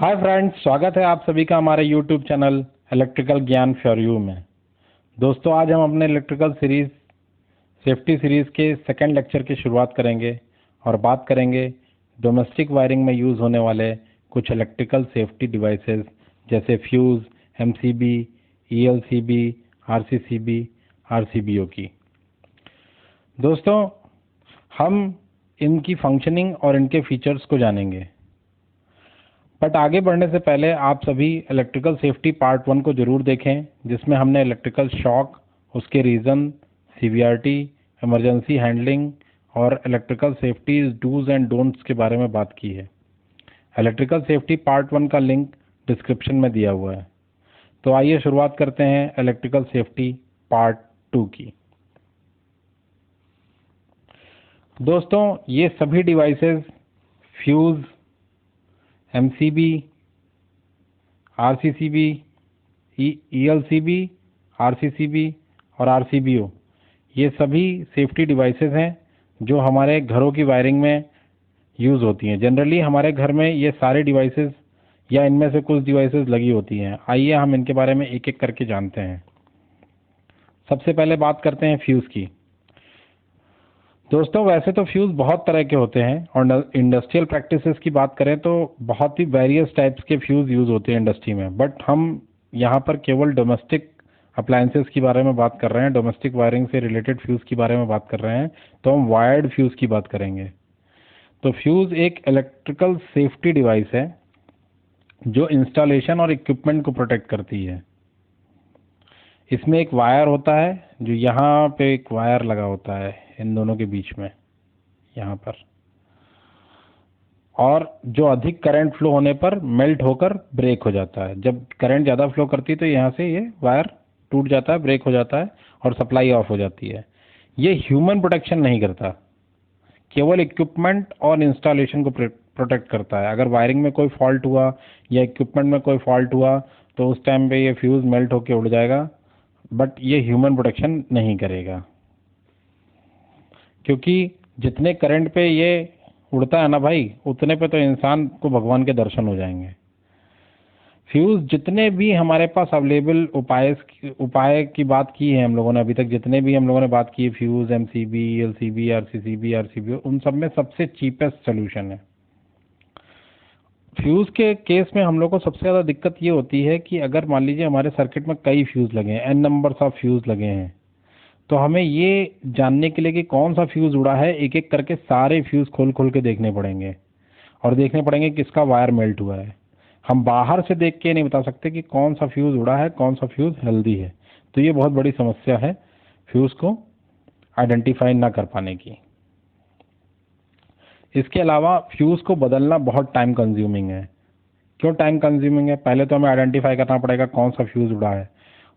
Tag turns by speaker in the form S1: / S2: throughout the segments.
S1: Hi friends, स्वागत है आप सभी का हमारे यूट्यूब चैनल इलेक्ट्रिकल ज्ञान फॉर यू में। दोस्तों, आज हम अपने इलेक्ट्रिकल सीरीज सेफ्टी सीरीज के सेकंड लेक्चर की शुरुआत करेंगे और बात करेंगे डोमेस्टिक वायरिंग में यूज़ होने वाले कुछ इलेक्ट्रिकल सेफ्टी डिवाइसेस जैसे फ्यूज़, एमसीबी, ईएलसीबी, आरसीसीबी, आरसीबीओ की। दोस्तों, हम इनकी फंक्शनिंग और इनके फीचर्स को जानेंगे, बट आगे बढ़ने से पहले आप सभी इलेक्ट्रिकल सेफ्टी पार्ट 1 को जरूर देखें, जिसमें हमने इलेक्ट्रिकल शॉक, उसके रीज़न, सीवीआरटी, इमरजेंसी हैंडलिंग और electrical safety dos and don'ts के बारे में बात की है। इलेक्ट्रिकल सेफ्टी पार्ट 1 का लिंक डिस्क्रिप्शन में दिया हुआ है। तो आइए शुरुआत करते हैं इलेक्ट्रिकल सेफ्टी पार्ट 2 की। दोस्तों, ये सभी devices fuse, MCB, RCCB, ELCB, RCCB और आरसीबीओ, ये सभी सेफ्टी डिवाइसेस हैं जो हमारे घरों की वायरिंग में यूज़ होती हैं। जनरली हमारे घर में ये सारे डिवाइसेस या इनमें से कुछ डिवाइसेस लगी होती हैं। आइए हम इनके बारे में एक एक करके जानते हैं। सबसे पहले बात करते हैं फ्यूज़ की। दोस्तों, वैसे तो फ्यूज़ बहुत तरह के होते हैं और इंडस्ट्रियल प्रैक्टिसेस की बात करें तो बहुत ही वेरियस टाइप्स के फ्यूज़ यूज़ होते हैं इंडस्ट्री में, बट हम यहाँ पर केवल डोमेस्टिक अप्लायंसेस के बारे में बात कर रहे हैं, डोमेस्टिक वायरिंग से रिलेटेड फ्यूज़ के बारे में बात कर रहे हैं, तो हम वायर्ड फ्यूज़ की बात करेंगे। तो फ्यूज़ एक इलेक्ट्रिकल सेफ्टी डिवाइस है जो इंस्टॉलेशन और इक्विपमेंट को प्रोटेक्ट करती है। इसमें एक वायर होता है, जो यहाँ पे एक वायर लगा होता है इन दोनों के बीच में, यहाँ पर, और जो अधिक करंट फ्लो होने पर मेल्ट होकर ब्रेक हो जाता है। जब करंट ज़्यादा फ्लो करती है तो यहाँ से ये वायर टूट जाता है, ब्रेक हो जाता है और सप्लाई ऑफ हो जाती है। ये ह्यूमन प्रोटेक्शन नहीं करता, केवल इक्विपमेंट और इंस्टॉलेशन को प्रोटेक्ट करता है। अगर वायरिंग में कोई फॉल्ट हुआ या इक्विपमेंट में कोई फॉल्ट हुआ तो उस टाइम पे ये फ्यूज़ मेल्ट होकर उड़ जाएगा, बट ये ह्यूमन प्रोटेक्शन नहीं करेगा, क्योंकि जितने करंट पे ये उड़ता है ना भाई, उतने पे तो इंसान को भगवान के दर्शन हो जाएंगे। फ्यूज़ जितने भी हमारे पास अवेलेबल उपाय की बात की है हम लोगों ने अभी तक, जितने भी हम लोगों ने बात की है, फ्यूज़, एमसीबी, एलसीबी, आरसीसीबी, आरसीबीओ, उन सब में सबसे चीपेस्ट सोल्यूशन है। फ्यूज़ के केस में हम लोग को सबसे ज़्यादा दिक्कत ये होती है कि अगर मान लीजिए हमारे सर्किट में कई फ्यूज़ लगे हैं, एन नंबर्स ऑफ फ्यूज़ लगे हैं, तो हमें ये जानने के लिए कि कौन सा फ्यूज़ उड़ा है, एक एक करके सारे फ्यूज़ खोल खोल के देखने पड़ेंगे और देखने पड़ेंगे किसका वायर मेल्ट हुआ है। हम बाहर से देख के नहीं बता सकते कि कौन सा फ्यूज़ उड़ा है, कौन सा फ्यूज़ हेल्दी है। तो ये बहुत बड़ी समस्या है फ्यूज़ को आइडेंटिफाई ना कर पाने की। इसके अलावा फ्यूज़ को बदलना बहुत टाइम कंज्यूमिंग है। क्यों टाइम कंज्यूमिंग है? पहले तो हमें आइडेंटिफाई करना पड़ेगा कौन सा फ्यूज़ उड़ा है,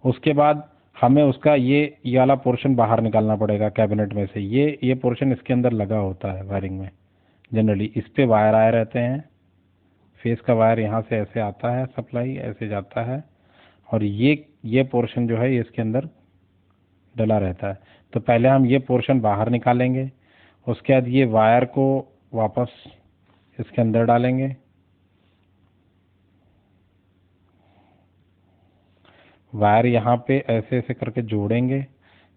S1: उसके बाद हमें उसका ये वाला पोर्शन बाहर निकालना पड़ेगा कैबिनेट में से। ये पोर्शन इसके अंदर लगा होता है वायरिंग में। जनरली इस पे वायर आए रहते हैं, फेस का वायर यहाँ से ऐसे आता है, सप्लाई ऐसे जाता है, और ये पोर्शन जो है ये इसके अंदर डला रहता है। तो पहले हम ये पोर्शन बाहर निकालेंगे, उसके बाद ये वायर को वापस इसके अंदर डालेंगे, वायर यहाँ पे ऐसे ऐसे करके जोड़ेंगे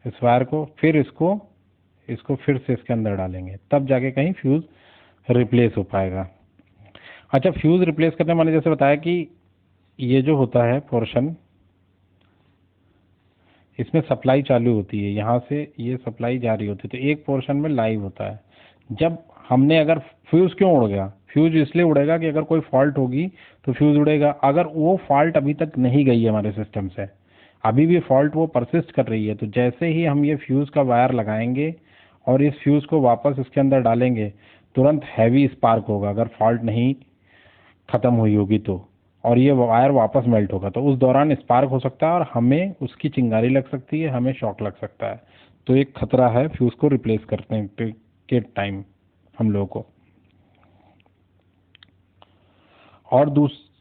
S1: इस वायर को, फिर इसको फिर से इसके अंदर डालेंगे, तब जाके कहीं फ्यूज़ रिप्लेस हो पाएगा। अच्छा, फ्यूज़ रिप्लेस करने मैंने जैसे बताया कि ये जो होता है पोर्शन, इसमें सप्लाई चालू होती है, यहाँ से ये सप्लाई जारी होती है, तो एक पोर्शन में लाइव होता है। जब हमने अगर फ्यूज़ क्यों उड़ गया? फ्यूज़ इसलिए उड़ेगा कि अगर कोई फॉल्ट होगी तो फ्यूज़ उड़ेगा। अगर वो फॉल्ट अभी तक नहीं गई है हमारे सिस्टम से, अभी भी फॉल्ट वो परसिस्ट कर रही है, तो जैसे ही हम ये फ्यूज़ का वायर लगाएंगे और इस फ्यूज़ को वापस इसके अंदर डालेंगे, तुरंत हैवी स्पार्क होगा अगर फॉल्ट नहीं ख़त्म हुई होगी तो, और ये वायर वापस मेल्ट होगा, तो उस दौरान स्पार्क हो सकता है और हमें उसकी चिंगारी लग सकती है, हमें शॉक लग सकता है। तो एक खतरा है फ्यूज़ को रिप्लेस करने के टाइम हम लोगों को। और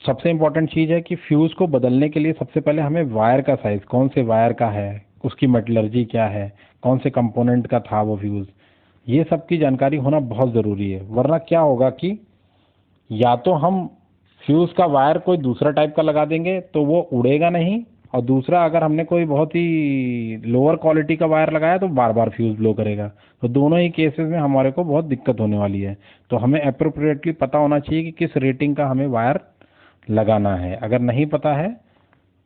S1: सबसे इम्पोर्टेंट चीज़ है कि फ्यूज़ को बदलने के लिए सबसे पहले हमें वायर का साइज़, कौन से वायर का है, उसकी मेटलर्जी क्या है, कौन से कंपोनेंट का था वो फ्यूज़, ये सब की जानकारी होना बहुत ज़रूरी है। वरना क्या होगा कि या तो हम फ्यूज़ का वायर कोई दूसरा टाइप का लगा देंगे तो वो उड़ेगा नहीं, और दूसरा अगर हमने कोई बहुत ही लोअर क्वालिटी का वायर लगाया तो बार बार फ्यूज़ ब्लो करेगा। तो दोनों ही केसेस में हमारे को बहुत दिक्कत होने वाली है। तो हमें अप्रोप्रिएटली पता होना चाहिए कि किस रेटिंग का हमें वायर लगाना है। अगर नहीं पता है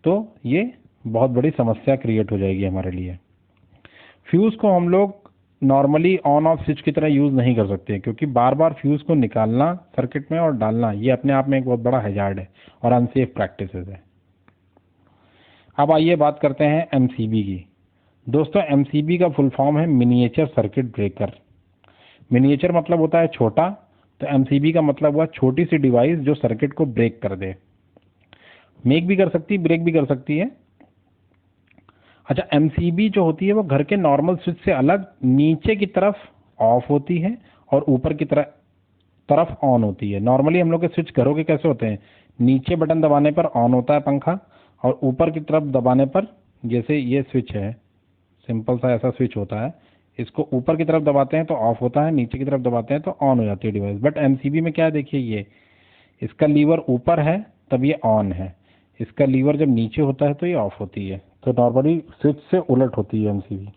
S1: तो ये बहुत बड़ी समस्या क्रिएट हो जाएगी हमारे लिए। फ्यूज़ को हम लोग नॉर्मली ऑन ऑफ स्विच की तरह यूज़ नहीं कर सकते, क्योंकि बार बार फ्यूज़ को निकालना सर्किट में और डालना ये अपने आप में एक बहुत बड़ा हैजार्ड है और अनसेफ प्रैक्टिसेस है। अब आइए बात करते हैं एमसीबी की। दोस्तों, एमसीबी का फुल फॉर्म है मिनिएचर सर्किट ब्रेकर। मिनिएचर मतलब होता है छोटा, तो एमसीबी का मतलब हुआ छोटी सी डिवाइस जो सर्किट को ब्रेक कर दे। मेक भी कर सकती है, ब्रेक भी कर सकती है। अच्छा, एमसीबी जो होती है वो घर के नॉर्मल स्विच से अलग नीचे की तरफ ऑफ होती है और ऊपर की तरफ ऑन होती है। नॉर्मली हम लोग के स्विच घरों के कैसे होते हैं, नीचे बटन दबाने पर ऑन होता है पंखा, और ऊपर की तरफ दबाने पर, जैसे ये स्विच है, सिंपल सा ऐसा स्विच होता है, इसको ऊपर की तरफ दबाते हैं तो ऑफ होता है, नीचे की तरफ दबाते हैं तो ऑन हो जाती है डिवाइस। बट एमसीबी में क्या है, देखिए ये इसका लीवर ऊपर है तब ये ऑन है, इसका लीवर जब नीचे होता है तो ये ऑफ होती है। तो नॉर्मली स्विच से उलट होती है एमसीबी।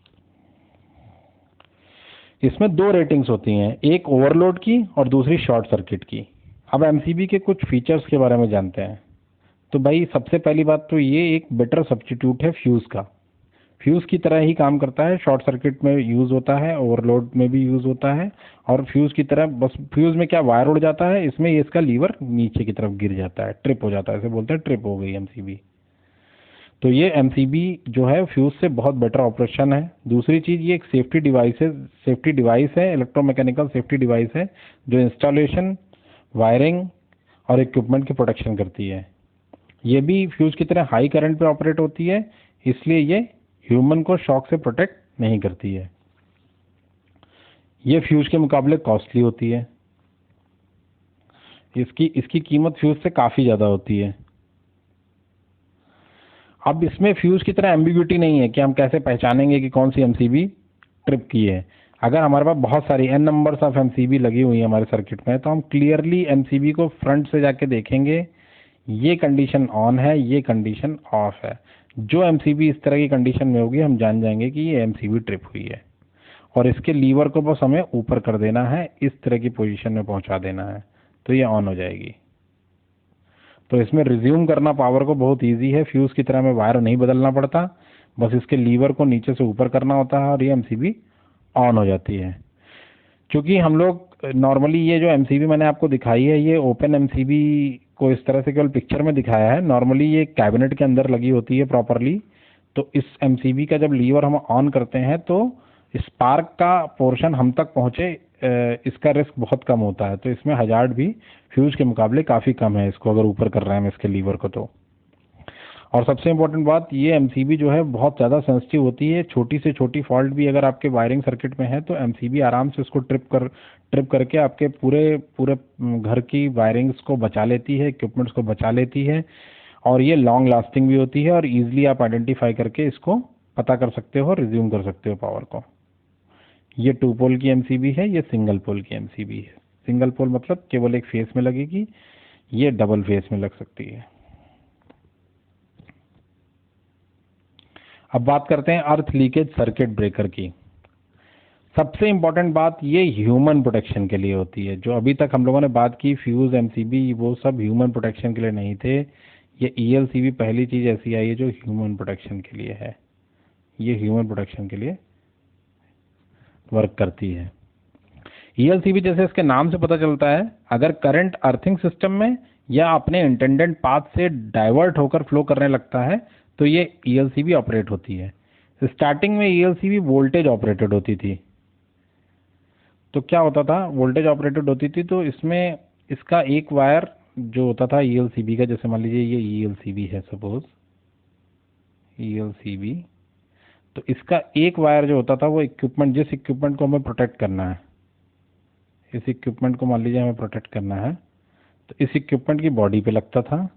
S1: इसमें दो रेटिंग्स होती हैं, एक ओवरलोड की और दूसरी शॉर्ट सर्किट की। अब एमसीबी के कुछ फीचर्स के बारे में जानते हैं। तो भाई सबसे पहली बात तो ये एक बेटर सब्स्टिट्यूट है फ्यूज़ का। फ्यूज़ की तरह ही काम करता है, शॉर्ट सर्किट में यूज़ होता है, ओवरलोड में भी यूज़ होता है, और फ्यूज़ की तरह, बस फ्यूज़ में क्या वायर उड़ जाता है, इसमें ये इसका लीवर नीचे की तरफ गिर जाता है, ट्रिप हो जाता है, इसे बोलते हैं ट्रिप हो गई एमसीबी। तो ये एमसीबी जो है फ्यूज़ से बहुत बेटर ऑपरेशन है। दूसरी चीज़, ये एक सेफ्टी डिवाइस है, इलेक्ट्रोमैकेनिकल सेफ्टी डिवाइस है जो इंस्टॉलेशन, वायरिंग और इक्विपमेंट की प्रोटेक्शन करती है। ये भी फ्यूज़ की तरह हाई करंट पे ऑपरेट होती है, इसलिए ये ह्यूमन को शॉक से प्रोटेक्ट नहीं करती है। ये फ्यूज़ के मुकाबले कॉस्टली होती है, इसकी कीमत फ्यूज़ से काफ़ी ज़्यादा होती है। अब इसमें फ्यूज़ की तरह एम्बिग्यूटी नहीं है कि हम कैसे पहचानेंगे कि कौन सी एमसीबी ट्रिप की है। अगर हमारे पास बहुत सारी n नंबर्स ऑफ एमसीबी लगी हुई है हमारे सर्किट में, तो हम क्लियरली एमसीबी को फ्रंट से जाके देखेंगे, ये कंडीशन ऑन है, ये कंडीशन ऑफ है। जो एमसीबी इस तरह की कंडीशन में होगी हम जान जाएंगे कि ये एमसीबी ट्रिप हुई है, और इसके लीवर को बस हमें ऊपर कर देना है, इस तरह की पोजीशन में पहुंचा देना है, तो ये ऑन हो जाएगी। तो इसमें रिज्यूम करना पावर को बहुत इजी है, फ्यूज़ की तरह में वायर नहीं बदलना पड़ता, बस इसके लीवर को नीचे से ऊपर करना होता है और ये एमसीबी ऑन हो जाती है। क्योंकि हम लोग नॉर्मली ये जो एमसीबी मैंने आपको दिखाई है, ये ओपन एमसीबी को इस तरह से केवल पिक्चर में दिखाया है, नॉर्मली ये कैबिनेट के अंदर लगी होती है प्रॉपरली। तो इस एमसीबी का जब लीवर हम ऑन करते हैं तो स्पार्क का पोर्शन हम तक पहुंचे, इसका रिस्क बहुत कम होता है। तो इसमें हजार्ड भी फ्यूज़ के मुकाबले काफ़ी कम है, इसको अगर ऊपर कर रहे हैं हम इसके लीवर को तो। और सबसे इम्पोर्टेंट बात, ये एमसीबी जो है बहुत ज़्यादा सेंसिटिव होती है, छोटी से छोटी फॉल्ट भी अगर आपके वायरिंग सर्किट में है तो एमसीबी आराम से उसको ट्रिप करके आपके पूरे पूरे घर की वायरिंग्स को बचा लेती है, इक्विपमेंट्स को बचा लेती है, और ये लॉन्ग लास्टिंग भी होती है, और ईजिली आप आइडेंटिफाई करके इसको पता कर सकते हो, रिज्यूम कर सकते हो पावर को। ये 2 पोल की एमसीबी है, ये सिंगल पोल की एमसीबी है। सिंगल पोल मतलब केवल एक फेस में लगेगी, ये डबल फेस में लग सकती है। अब बात करते हैं अर्थ लीकेज सर्किट ब्रेकर की। सबसे इम्पोर्टेंट बात, ये ह्यूमन प्रोटेक्शन के लिए होती है। जो अभी तक हम लोगों ने बात की फ्यूज़, एमसीबी, वो सब ह्यूमन प्रोटेक्शन के लिए नहीं थे। ये ईएलसीबी पहली चीज़ ऐसी आई है जो ह्यूमन प्रोटेक्शन के लिए है, ये ह्यूमन प्रोटेक्शन के लिए वर्क करती है। ईएलसीबी जैसे इसके नाम से पता चलता है, अगर करंट अर्थिंग सिस्टम में या अपने इंटेंडेड पाथ से डाइवर्ट होकर फ्लो करने लगता है तो ये ईएलसीबी ऑपरेट होती है। स्टार्टिंग में ईएलसीबी वोल्टेज ऑपरेटेड होती थी। तो क्या होता था, वोल्टेज ऑपरेटेड होती थी तो इसमें इसका एक वायर जो होता था ईएलसीबी का, जैसे मान लीजिए ये ईएलसीबी है, सपोज ईएलसीबी, तो इसका एक वायर जो होता था वो इक्विपमेंट, जिस इक्विपमेंट को हमें प्रोटेक्ट करना है, इस इक्विपमेंट को मान लीजिए हमें प्रोटेक्ट करना है, तो इस इक्विपमेंट की बॉडी पे लगता था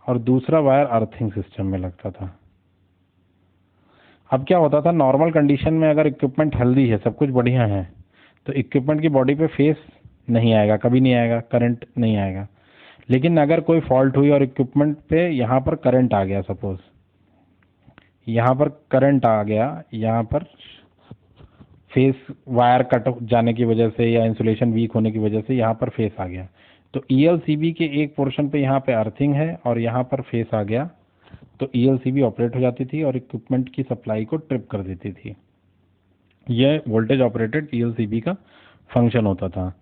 S1: और दूसरा वायर अर्थिंग सिस्टम में लगता था। अब क्या होता था, नॉर्मल कंडीशन में अगर इक्विपमेंट हेल्दी है, सब कुछ बढ़िया है, तो इक्विपमेंट की बॉडी पे फेस नहीं आएगा, कभी नहीं आएगा, करंट नहीं आएगा। लेकिन अगर कोई फॉल्ट हुई और इक्विपमेंट पे यहाँ पर करंट आ गया, सपोज यहाँ पर करंट आ गया, यहाँ पर फेस वायर कट जाने की वजह से या इंसुलेशन वीक होने की वजह से यहाँ पर फेस आ गया, तो ईएलसीबी के एक पोर्शन पे यहाँ पे अर्थिंग है और यहाँ पर फेस आ गया, तो ईएलसीबी ऑपरेट हो जाती थी और इक्विपमेंट की सप्लाई को ट्रिप कर देती थी। यह वोल्टेज ऑपरेटेड ईएलसीबी का फंक्शन होता था।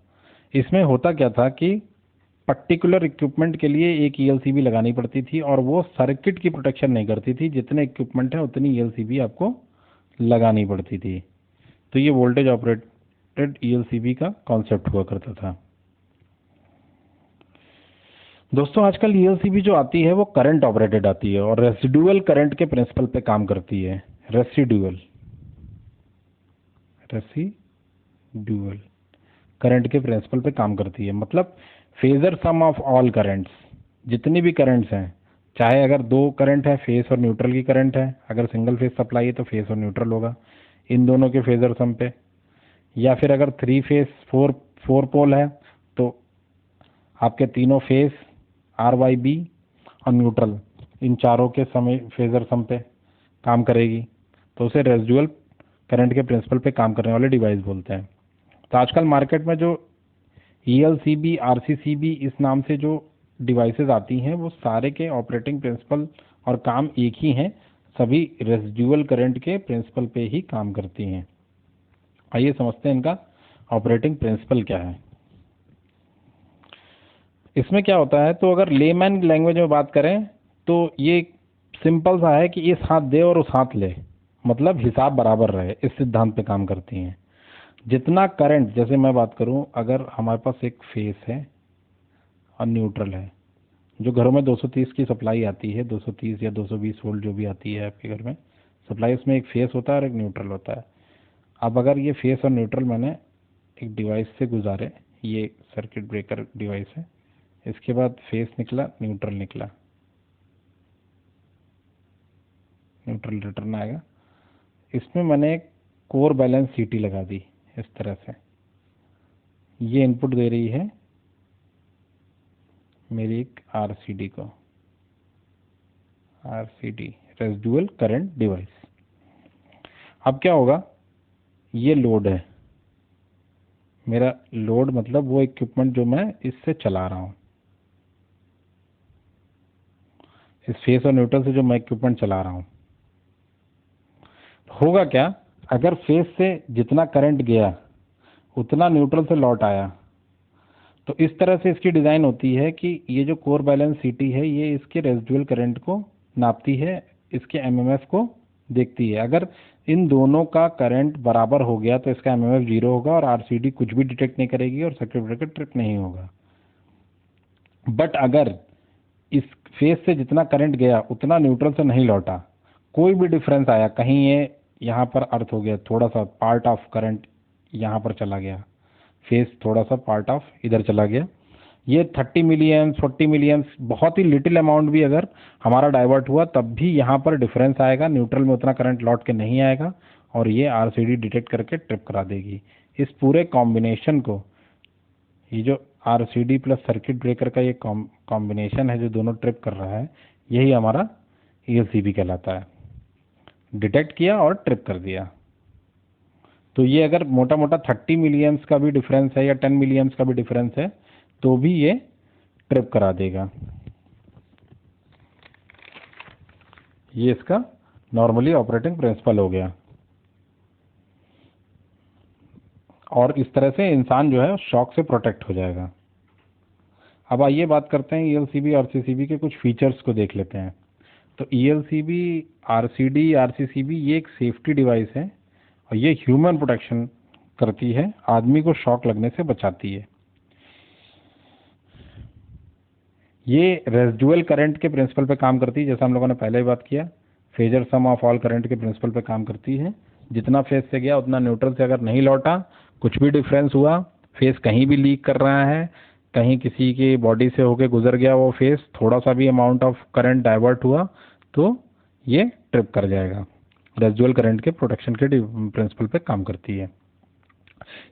S1: इसमें होता क्या था कि पर्टिकुलर इक्विपमेंट के लिए एक ईएलसीबी लगानी पड़ती थी और वो सर्किट की प्रोटेक्शन नहीं करती थी, जितने इक्विपमेंट है उतनी ईएलसीबी आपको लगानी पड़ती थी। तो ये वोल्टेज ऑपरेटेड ईएलसीबी का कॉन्सेप्ट हुआ करता था। दोस्तों आजकल ईएलसीबी जो आती है वो करंट ऑपरेटेड आती है और रेसिडुअल करंट के प्रिंसिपल पे काम करती है। रेसिडुअल करंट के प्रिंसिपल पे काम करती है, मतलब phasor sum of all currents, जितनी भी करंट्स हैं, चाहे अगर दो करंट है, फेस और न्यूट्रल की करंट है, अगर सिंगल फेस सप्लाई है तो फेस और न्यूट्रल होगा इन दोनों के फेजर सम पे, या फिर अगर थ्री फेस फोर पोल है तो आपके तीनों फेस आर वाई बी और न्यूट्रल इन चारों के समय फेजर सम पे काम करेगी, तो उसे रेसिडुअल करंट के प्रिंसिपल पे काम करने वाले डिवाइस बोलते हैं। तो आजकल मार्केट में जो ईएलसीबी आरसीसीबी इस नाम से जो डिवाइसेस आती हैं वो सारे के ऑपरेटिंग प्रिंसिपल और काम एक ही हैं, सभी रेसिडुअल करंट के प्रिंसिपल पे ही काम करती हैं। आइए समझते हैं इनका ऑपरेटिंग प्रिंसिपल क्या है। इसमें क्या होता है, तो अगर लेमैन लैंग्वेज में बात करें तो ये सिंपल सा है कि इस हाथ दे और उस हाथ ले, मतलब हिसाब बराबर रहे, इस सिद्धांत पे काम करती हैं। जितना करंट, जैसे मैं बात करूं, अगर हमारे पास एक फेस है और न्यूट्रल है, जो घरों में 230 की सप्लाई आती है, 230 या 220 वोल्ट जो भी आती है आपके घर में सप्लाई, उसमें एक फेस होता है और एक न्यूट्रल होता है। अब अगर ये फेस और न्यूट्रल मैंने एक डिवाइस से गुजारे, ये सर्किट ब्रेकर डिवाइस है, इसके बाद फेस निकला, न्यूट्रल निकला, न्यूट्रल रिटर्न आएगा, इसमें मैंने एक कोर बैलेंस सीटी लगा दी इस तरह से, ये इनपुट दे रही है मेरी एक आरसीडी को, आरसीडी रेसिडुअल करंट डिवाइस। अब क्या होगा, ये लोड है मेरा, लोड मतलब वो इक्विपमेंट जो मैं इससे चला रहा हूं, इस फेस और न्यूट्रल से जो मैं इक्विपमेंट चला रहा हूं। होगा क्या, अगर फेस से जितना करंट गया उतना न्यूट्रल से लौट आया, तो इस तरह से इसकी डिज़ाइन होती है कि ये जो कोर बैलेंस सीटी है ये इसके रेसिडुअल करंट को नापती है, इसके एमएमएफ को देखती है। अगर इन दोनों का करंट बराबर हो गया तो इसका एमएमएफ 0 होगा और आरसीडी कुछ भी डिटेक्ट नहीं करेगी और सर्किट ब्रेकर ट्रिप नहीं होगा। बट अगर इस फेस से जितना करंट गया उतना न्यूट्रल से नहीं लौटा, कोई भी डिफरेंस आया, कहीं ये यहाँ पर अर्थ हो गया, थोड़ा सा पार्ट ऑफ करंट यहाँ पर चला गया, फेस थोड़ा सा पार्ट ऑफ इधर चला गया, ये 30 मिलियम्स 40 मिलियम्स बहुत ही लिटिल अमाउंट भी अगर हमारा डाइवर्ट हुआ तब भी यहाँ पर डिफरेंस आएगा, न्यूट्रल में उतना करंट लौट के नहीं आएगा और ये आरसीडी डिटेक्ट करके ट्रिप करा देगी। इस पूरे कॉम्बिनेशन को, ये जो आरसीडी प्लस सर्किट ब्रेकर का ये कॉम्बिनेशन है जो दोनों ट्रिप कर रहा है, यही हमारा ईएलसीबी कहलाता है। डिटेक्ट किया और ट्रिप कर दिया। तो ये अगर मोटा मोटा 30 मिलियम्स का भी डिफरेंस है या 10 मिलियम्स का भी डिफरेंस है तो भी ये ट्रिप करा देगा। ये इसका नॉर्मली ऑपरेटिंग प्रिंसिपल हो गया और इस तरह से इंसान जो है शॉक से प्रोटेक्ट हो जाएगा। अब आइए बात करते हैं ईएलसीबी आरसीसीबी के कुछ फीचर्स को देख लेते हैं। तो ईएलसीबी आरसीडी आरसीसीबी ये एक सेफ्टी डिवाइस है और ये ह्यूमन प्रोटेक्शन करती है, आदमी को शॉक लगने से बचाती है। ये रेसिडुअल करंट के प्रिंसिपल पे काम करती है, जैसा हम लोगों ने पहले ही बात किया, phasor sum of all current के प्रिंसिपल पे काम करती है। जितना फेस से गया उतना न्यूट्रल से अगर नहीं लौटा, कुछ भी डिफरेंस हुआ, फेस कहीं भी लीक कर रहा है, कहीं किसी की बॉडी से होके गुजर गया वो फेस, थोड़ा सा भी अमाउंट ऑफ करंट डाइवर्ट हुआ तो ये ट्रिप कर जाएगा। रेसिडुअल करंट के प्रोटेक्शन के प्रिंसिपल पे काम करती है।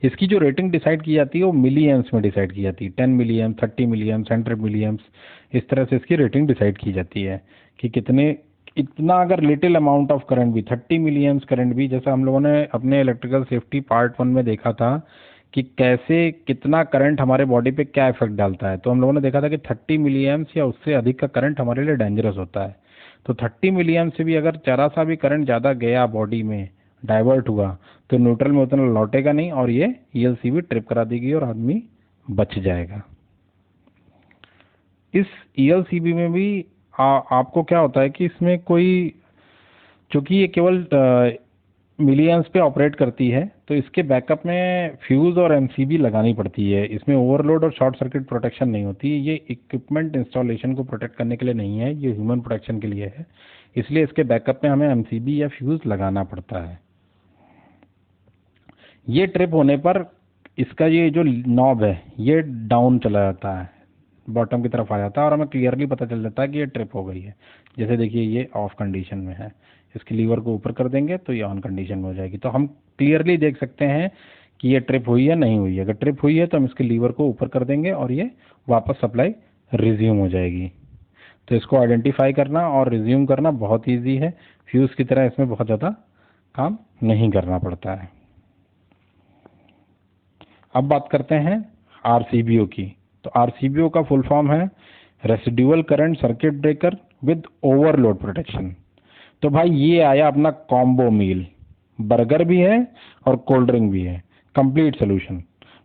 S1: इसकी जो रेटिंग डिसाइड की जाती है वो मिली एम्प्स में डिसाइड की जाती है। 10 मिली एम्प्स, 30 मिली एम्प्स, 100 मिली एम्प्स, इस तरह से इसकी रेटिंग डिसाइड की जाती है कि कितने, इतना अगर लिटिल अमाउंट ऑफ करंट भी, 30 मिली एम्प्स करंट भी, जैसा हम लोगों ने अपने इलेक्ट्रिकल सेफ्टी पार्ट 1 में देखा था कि कैसे कितना करंट हमारे बॉडी पे क्या इफेक्ट डालता है, तो हम लोगों ने देखा था कि 30 मिली एम्प्स या उससे अधिक का करंट हमारे लिए डेंजरस होता है। तो 30 मिली एम्प्स से भी अगर जरा सा भी करंट ज़्यादा गया बॉडी में, डाइवर्ट हुआ, तो न्यूट्रल में उतना लौटेगा नहीं और ये ईएलसीबी ट्रिप करा देगी और आदमी बच जाएगा। इस ईएलसीबी में भी आपको क्या होता है कि इसमें कोई, चूंकि ये केवल मिली एम्प्स पे ऑपरेट करती है, तो इसके बैकअप में फ्यूज और एमसीबी लगानी पड़ती है। इसमें ओवरलोड और शॉर्ट सर्किट प्रोटेक्शन नहीं होती। ये इक्विपमेंट इंस्टॉलेशन को प्रोटेक्ट करने के लिए नहीं है, ये ह्यूमन प्रोटेक्शन के लिए है, इसलिए इसके बैकअप में हमें एमसीबी या फ्यूज लगाना पड़ता है। ये ट्रिप होने पर इसका ये जो नॉब है ये डाउन चला जाता है, बॉटम की तरफ आ जाता है और हमें क्लियरली पता चल जाता है कि ये ट्रिप हो गई है। जैसे देखिए ये ऑफ कंडीशन में है, इसके लीवर को ऊपर कर देंगे तो ये ऑन कंडीशन में हो जाएगी, तो हम क्लियरली देख सकते हैं कि ये ट्रिप हुई है नहीं हुई है। अगर ट्रिप हुई है तो हम इसके लीवर को ऊपर कर देंगे और ये वापस सप्लाई रिज्यूम हो जाएगी। तो इसको आइडेंटिफाई करना और रिज्यूम करना बहुत ईजी है, फ्यूज की तरह इसमें बहुत ज़्यादा काम नहीं करना पड़ता है। अब बात करते हैं आरसीबीओ की। तो आरसीबीओ का फुल फॉर्म है residual current circuit breaker with overload protection. तो भाई ये आया अपना कॉम्बो मील, बर्गर भी है और कोल्ड ड्रिंक भी है, कंप्लीट सोल्यूशन।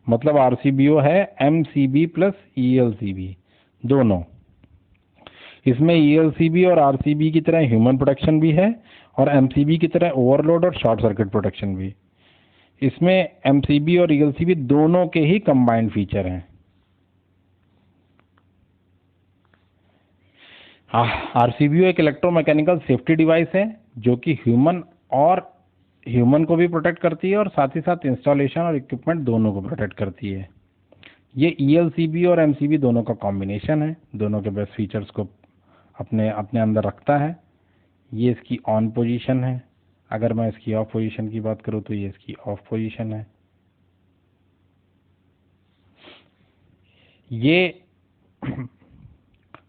S1: मतलब आरसीबीओ है एमसीबी प्लस ईएलसीबी दोनों। इसमें ईएलसीबी और आरसीबी की तरह ह्यूमन प्रोटेक्शन भी है और एमसीबी की तरह ओवरलोड और शॉर्ट सर्किट प्रोटेक्शन भी। इसमें एमसीबी और ईएलसीबी दोनों के ही कंबाइंड फीचर हैं। आरसीबीओ एक इलेक्ट्रोमैकेनिकल सेफ्टी डिवाइस है जो कि ह्यूमन को भी प्रोटेक्ट करती है और साथ ही साथ इंस्टॉलेशन और इक्विपमेंट दोनों को प्रोटेक्ट करती है। ये ईएलसीबी और एमसीबी दोनों का कॉम्बिनेशन है, दोनों के बेस्ट फीचर्स को अपने अंदर रखता है। ये इसकी ऑन पोजीशन है, अगर मैं इसकी ऑफ पोजीशन की बात करूं तो ये इसकी ऑफ पोजीशन है। ये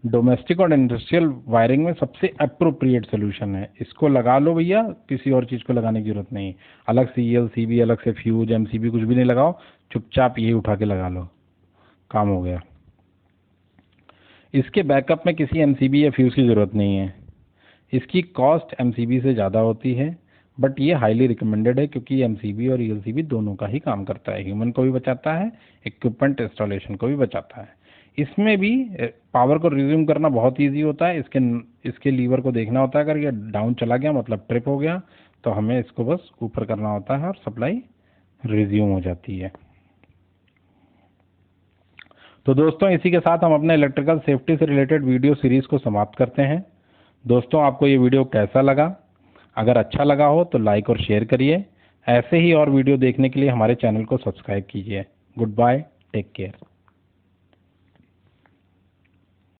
S1: डोमेस्टिक और इंडस्ट्रियल वायरिंग में सबसे अप्रोप्रिएट सोल्यूशन है। इसको लगा लो भैया, किसी और चीज़ को लगाने की जरूरत नहीं। अलग से ईएलसीबी, अलग से फ्यूज, एमसीबी कुछ भी नहीं लगाओ, चुपचाप ये उठा के लगा लो, काम हो गया। इसके बैकअप में किसी एमसीबी या फ्यूज की ज़रूरत नहीं है। इसकी कॉस्ट एमसीबी से ज़्यादा होती है, बट ये हाईली रिकमेंडेड है क्योंकि एमसीबी और ईएलसीबी दोनों का ही काम करता है, ह्यूमन को भी बचाता है, इक्विपमेंट इंस्टॉलेशन को भी बचाता है। इसमें भी पावर को रिज्यूम करना बहुत इजी होता है। इसके लीवर को देखना होता है, अगर ये डाउन चला गया मतलब ट्रिप हो गया, तो हमें इसको बस ऊपर करना होता है और सप्लाई रिज्यूम हो जाती है। तो दोस्तों इसी के साथ हम अपने इलेक्ट्रिकल सेफ्टी से रिलेटेड वीडियो सीरीज को समाप्त करते हैं। दोस्तों आपको ये वीडियो कैसा लगा? अगर अच्छा लगा हो तो लाइक और शेयर करिए। ऐसे ही और वीडियो देखने के लिए हमारे चैनल को सब्सक्राइब कीजिए। Goodbye, take care.